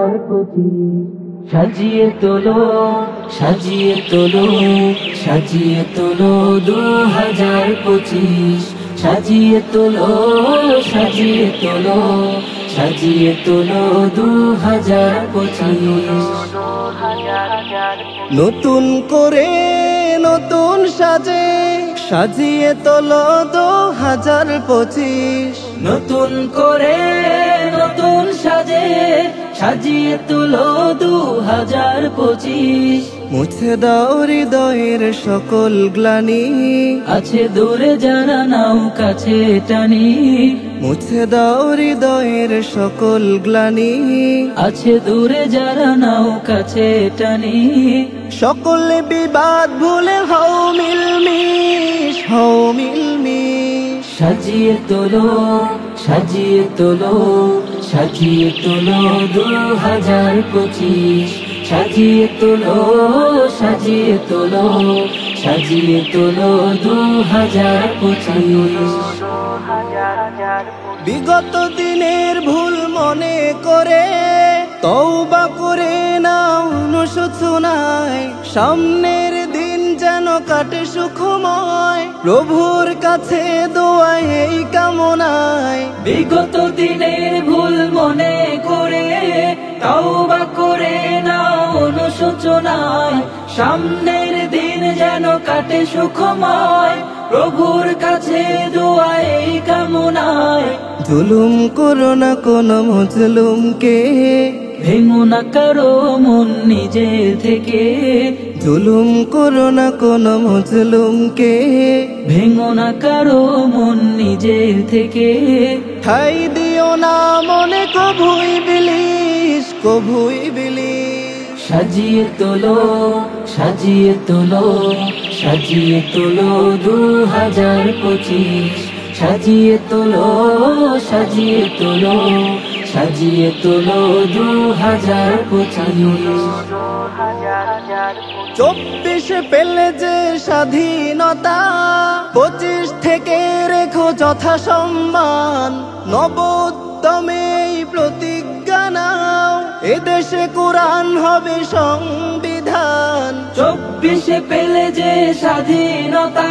2025 সাজিয়ে তোলো সাজিয়ে তোলো সাজিয়ে তোলো 2025 সাজিয়ে তোলো সাজিয়ে তোলো সাজিয়ে তোলো 2025 নতুন করে নতুন সাজে সাজিয়ে তোলো 2025 নতুন করে নতুন সাজে সাজিয়ে তোলো 2025 মুছে দাও হৃদয়ের সকল গ্লানি আছে দূরে যারা নাও কাছে টানি মুছে দাও হৃদয়ের সকল গ্লানি আছে দূরে যারা নাও কাছে টানি সকল বিবাদ ভুলে হও মিলমিশ সাজিয়ে তোলো সাজিয়ে তোলো সাজিয়ে তোলো 2025 সাজিয়ে তোলো সাজিয়ে তোলো সাজিয়ে তোলো 2025 বিগত দিনের ভুল মনে করে তওবা করে নাও অনুশোচনায় সামনের দিন যেন কাটে সুখময় প্রভুর কাছে দোয়া এই কামনায় বিগত দিনের ভুল মনে করে তওবা করে নাও অনুশোচনায় সামনের দিন যেন কাটে সুখময় প্রভুর কাছে দোয়া এই কামনায় জুলুম করো না কোন মজলুমকে ভেঙো না কারো মন নিজে থেকে জুলুম করো না কোন মজলুমকে ভেঙো না কারো মন নিজে থেকে ঠাই দিও না মনে কভুই বিলিস সাজিয়ে তোলো সাজিয়ে তোলো সাজিয়ে তোলো 2025 সাজিয়ে তোলো সাজিয়ে তোলো সাজিয়ে তোলো 2025 24 পেলে যে স্বাধীনতা 25 থেকে রেখো যথা সম্মান নবোদ্যমে প্রতিজ্ঞা নাও এদেশে কোরআন হবে সংবিধান 24 পেলে যে স্বাধীনতা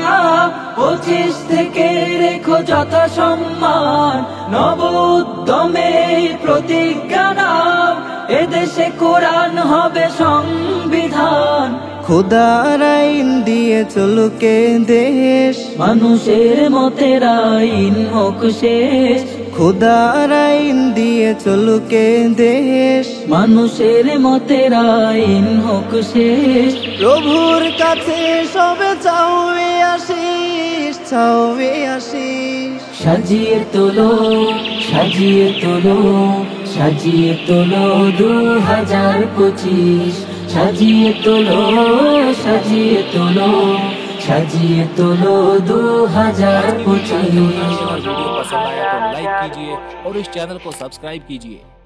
25 থেকে রেখো যথা সম্মান নবোদ্যমে প্রতিজ্ঞা নাও এদেশে কোরআন হবে সংবিধান খোদার আইন দিয়ে চলুকে দেশ মানুষের মতের আইন হোক শেষ খোদার আইন দিয়ে চলুকে দেশ মানুষের মতের আইন হোক শেষ প্রভুর কাছে সবে চাওবে আসিস সাজিয়ে তোলো সাজিয়ে তোলো সাজিয়ে তোলো 2025 সাজিয়ে তোলো সাজিয়ে তোলো সাজিয়ে তোলো 2025 वीडियो पसंद आया तो लाइक कीजिए और इस चैनल को सब्सक्राइब कीजिए।